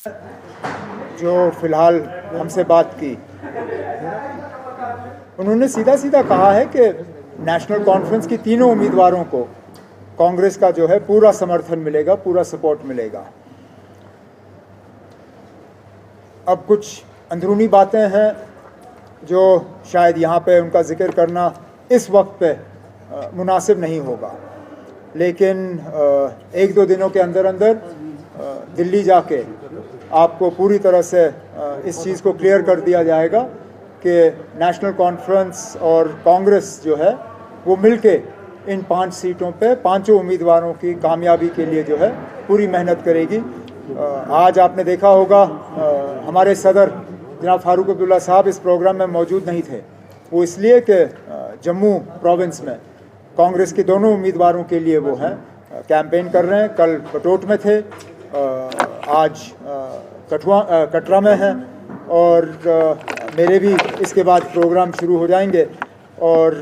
जो फिलहाल हमसे बात की, उन्होंने सीधा सीधा कहा है कि नेशनल कॉन्फ्रेंस की तीनों उम्मीदवारों को कांग्रेस का जो है पूरा समर्थन मिलेगा, पूरा सपोर्ट मिलेगा। अब कुछ अंदरूनी बातें हैं जो शायद यहाँ पे उनका जिक्र करना इस वक्त पे मुनासिब नहीं होगा, लेकिन एक दो दिनों के अंदर अंदर दिल्ली जाके आपको पूरी तरह से इस चीज़ को क्लियर कर दिया जाएगा कि नेशनल कॉन्फ्रेंस और कांग्रेस जो है वो मिलके इन 5 सीटों पे पांचों उम्मीदवारों की कामयाबी के लिए जो है पूरी मेहनत करेगी। आज आपने देखा होगा हमारे सदर जनाब फारूक अब्दुल्ला साहब इस प्रोग्राम में मौजूद नहीं थे। वो इसलिए कि जम्मू प्रोविंस में कांग्रेस के दोनों उम्मीदवारों के लिए वो हैं कैंपेन कर रहे हैं। कल पटोट में थे, आज कटरा में हैं और मेरे भी इसके बाद प्रोग्राम शुरू हो जाएंगे और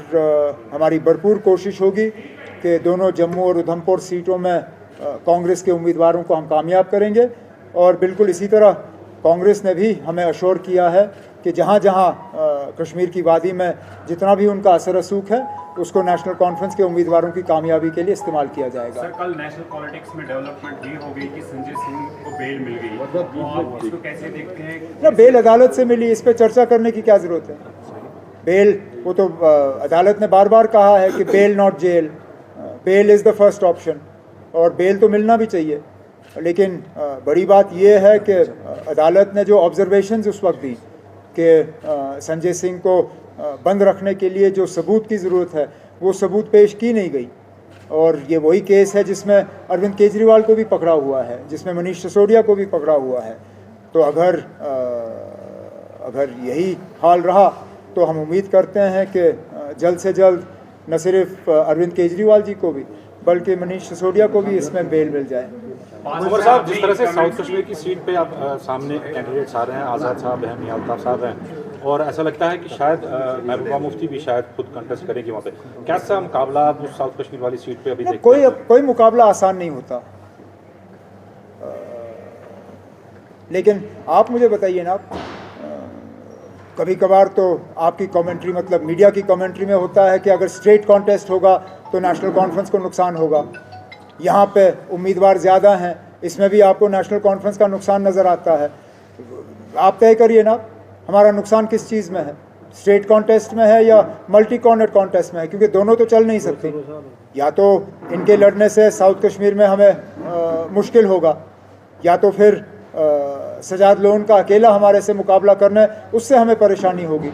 हमारी भरपूर कोशिश होगी कि दोनों जम्मू और उधमपुर सीटों में कांग्रेस के उम्मीदवारों को हम कामयाब करेंगे। और बिल्कुल इसी तरह कांग्रेस ने भी हमें अश्योर किया है कि जहाँ जहाँ कश्मीर की वादी में जितना भी उनका असर रसूख है उसको नेशनल कॉन्फ्रेंस के उम्मीदवारों की कामयाबी के लिए इस्तेमाल किया जाएगा। सर, कल नेशनल पॉलिटिक्स में डेवलपमेंट ये हो गई कि संजय सिंह को बेल मिल गई, तो आप इसको कैसे देखते हैं? ना, बेल अदालत से मिली, इस पर चर्चा करने की क्या ज़रूरत है? बेल वो तो अदालत ने बार बार कहा है कि bail not jail, bail is the first option, और बेल तो मिलना भी चाहिए। लेकिन बड़ी बात यह है कि अदालत ने जो ऑब्जर्वेशंस उस वक्त दी कि संजय सिंह को बंद रखने के लिए जो सबूत की ज़रूरत है वो सबूत पेश की नहीं गई। और ये वही केस है जिसमें अरविंद केजरीवाल को भी पकड़ा हुआ है, जिसमें मनीष सिसोदिया को भी पकड़ा हुआ है। तो अगर यही हाल रहा तो हम उम्मीद करते हैं कि जल्द से जल्द न सिर्फ अरविंद केजरीवाल जी को भी बल्कि मनीष सिसोदिया को भी इसमें बेल मिल जाए। उमर साहब, जिस तरह से साउथ कश्मीर की सीट पे आप सामने कैंडिडेट्स आ रहे हैं, आज़ाद साहब हैं, मियां अल्ताफ साहब हैं, और ऐसा लगता है कि शायद महबूबा मुफ्ती भी शायद खुद कंटेस्ट करेंगी वहाँ पे, कैसा मुकाबला आप उस साउथ कश्मीर वाली सीट पे अभी देखते हैं? कोई मुकाबला आसान नहीं होता। लेकिन आप मुझे बताइए ना, कभी कभार तो आपकी कमेंट्री मतलब मीडिया की कमेंट्री में होता है कि अगर स्ट्रेट कॉन्टेस्ट होगा तो नेशनल कॉन्फ्रेंस को नुकसान होगा। यहाँ पे उम्मीदवार ज़्यादा हैं, इसमें भी आपको नेशनल कॉन्फ्रेंस का नुकसान नज़र आता है। आप तय करिए ना, हमारा नुकसान किस चीज़ में है, स्ट्रेट कॉन्टेस्ट में है या मल्टी कॉर्नर कॉन्टेस्ट में है? क्योंकि दोनों तो चल नहीं सकती। या तो इनके लड़ने से साउथ कश्मीर में हमें मुश्किल होगा, या तो फिर सजाद लोन का अकेला हमारे से मुकाबला करना है, उससे हमें परेशानी होगी।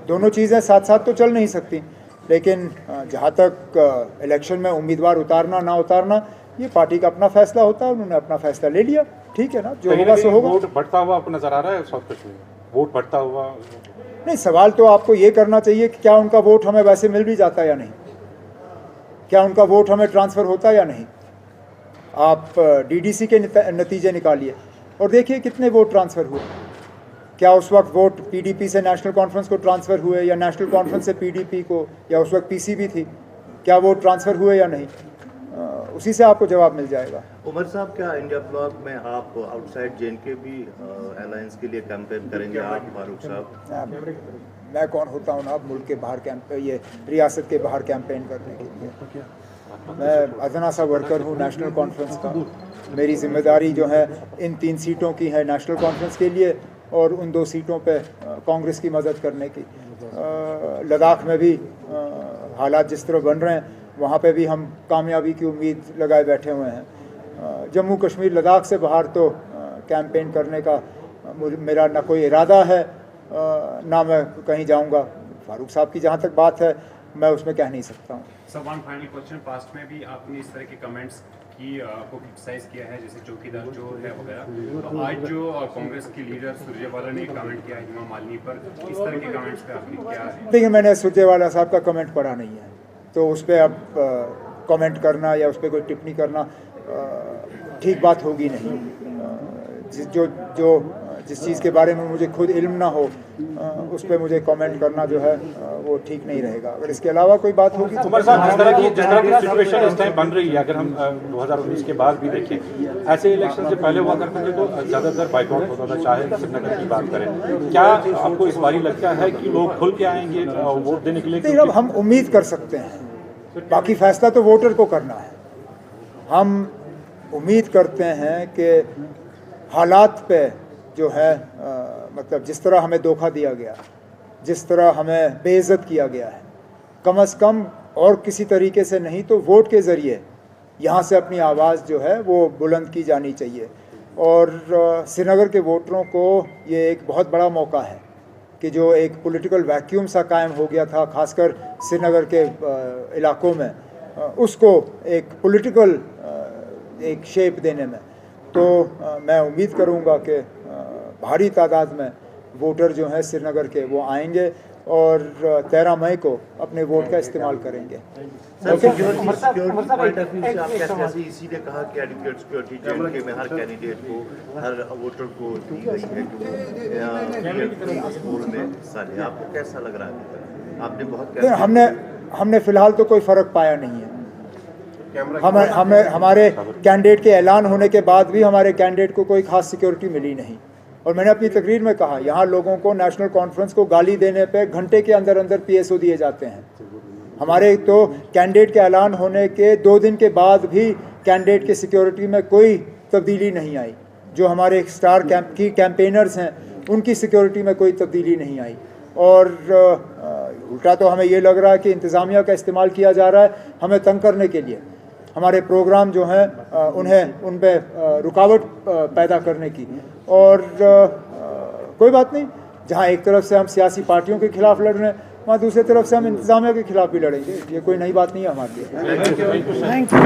दोनों चीज़ें साथ साथ तो चल नहीं सकती। लेकिन जहाँ तक इलेक्शन में उम्मीदवार उतारना ना उतारना, ये पार्टी का अपना फैसला होता है। उन्होंने अपना फैसला ले लिया, ठीक है ना, जो होगा सो होगा। वोट बढ़ता हुआ आपको नजर आ रहा है साउथ कश्मीर में? वोट बढ़ता हुआ नहीं, सवाल तो आपको ये करना चाहिए कि क्या उनका वोट हमें वैसे मिल भी जाता या नहीं, क्या उनका वोट हमें ट्रांसफ़र होता या नहीं। आप डीडीसी के नतीजे निकालिए और देखिए कितने वोट ट्रांसफ़र हुए। क्या उस वक्त वोट पीडीपी से नेशनल कॉन्फ्रेंस को ट्रांसफ़र हुए या नेशनल कॉन्फ्रेंस से पीडीपी को, या उस वक्त पीसीबी थी, क्या वोट ट्रांसफ़र हुए या नहीं? उसी से आपको जवाब मिल जाएगा। उमर साहब, क्या इंडिया ब्लॉक में आप आउटसाइड जेएनके भी अलायंस के लिए कैंपेन करेंगे आप, फारूक साहब? मैं कौन होता हूँ ना अब मुल्क के बाहर ये रियासत के बाहर कैंपेन करने के लिए? मैं अदना सा वर्कर हूँ नेशनल कॉन्फ्रेंस का। मेरी जिम्मेदारी जो है इन 3 सीटों की है नेशनल कॉन्फ्रेंस के लिए और उन 2 सीटों पे कांग्रेस की मदद करने की। लद्दाख में भी हालात जिस तरह बन रहे हैं वहाँ पे भी हम कामयाबी की उम्मीद लगाए बैठे हुए हैं। जम्मू कश्मीर लद्दाख से बाहर तो कैंपेन करने का मेरा ना कोई इरादा है, ना मैं कहीं जाऊँगा। फारूक साहब की जहाँ तक बात है मैं उसमें कह नहीं सकता हूँ। Sir, one final question, past में भी आपने इस तरह के कमेंट्स की आपको क्रिटिसाइज किया है, जैसे चौकीदार जो है वगैरह, तो आज जो कांग्रेस की लीडर सुरजेवाला ने कमेंट किया है हेमा मालिनी पर, इस तरह के कमेंट्स पे आपकी क्या है? देखिए, मैंने सुरजेवाला साहब का कमेंट पढ़ा नहीं है, तो उस पर अब कमेंट करना या उस पर कोई टिप्पणी करना ठीक बात होगी नहीं। जिस चीज़ के बारे में मुझे खुद इल्म ना हो उस पर मुझे कमेंट करना जो है वो ठीक नहीं रहेगा। अगर इसके अलावा कोई बात होगी तो उमर साहब, जिस तरह की सिचुएशन इस टाइम बन रही है, अगर हम 2019 के बाद भी देखें, ऐसे इलेक्शन से पहले हुआ करते थे तो ज़्यादातर बाइकआउट होता था, चाहे श्रीनगर की बात करें। क्या आपको इस बारी लगता है कि लोग खुल के आएंगे वोट देने के लिए? नहीं, अब हम उम्मीद कर सकते हैं, बाकी फैसला तो वोटर को करना है। हम उम्मीद करते हैं कि हालात पे जो है मतलब जिस तरह हमें धोखा दिया गया, जिस तरह हमें बेइज्जत किया गया है, कम से कम और किसी तरीके से नहीं तो वोट के ज़रिए यहाँ से अपनी आवाज़ जो है वो बुलंद की जानी चाहिए। और श्रीनगर के वोटरों को ये एक बहुत बड़ा मौका है कि जो एक पॉलिटिकल वैक्यूम सा कायम हो गया था खासकर श्रीनगर के इलाकों में, उसको एक पॉलिटिकल एक शेप देने में। तो मैं उम्मीद करूंगा कि भारी तादाद में वोटर जो हैं श्रीनगर के वो आएंगे और 13 मई को अपने वोट का इस्तेमाल करेंगे। सिक्योरिटी पॉइंट ऑफ व्यू से आप कैसे इसीलिए कहा कि एडिक्वेट सिक्योरिटी जेएनके में हर कैंडिडेट को, हर वोटर को दी गई है जो स्कूल में हिस्सा ले, आपको कैसा लग रहा है? आपने बहुत हमने फिलहाल तो कोई फ़र्क पाया नहीं है। हमारे कैंडिडेट के ऐलान होने के बाद भी हमारे कैंडिडेट को कोई खास सिक्योरिटी मिली नहीं। और मैंने अपनी तकरीर में कहा, यहाँ लोगों को नेशनल कॉन्फ्रेंस को गाली देने पे घंटे के अंदर अंदर PSO दिए जाते हैं। हमारे तो कैंडिडेट के ऐलान होने के 2 दिन के बाद भी कैंडिडेट की सिक्योरिटी में कोई तब्दीली नहीं आई। जो हमारे स्टार कैंपेनर्स हैं उनकी सिक्योरिटी में कोई तब्दीली नहीं आई। और उल्टा तो हमें ये लग रहा है कि इंतज़ामिया का इस्तेमाल किया जा रहा है हमें तंग करने के लिए, हमारे प्रोग्राम जो हैं उन्हें उन पर रुकावट पैदा करने की। और कोई बात नहीं, जहाँ एक तरफ से हम सियासी पार्टियों के खिलाफ लड़ रहे हैं, वहाँ दूसरी तरफ से हम इंतज़ामिया के खिलाफ भी लड़ेंगे। ये कोई नई बात नहीं है हमारे लिए। Thank you.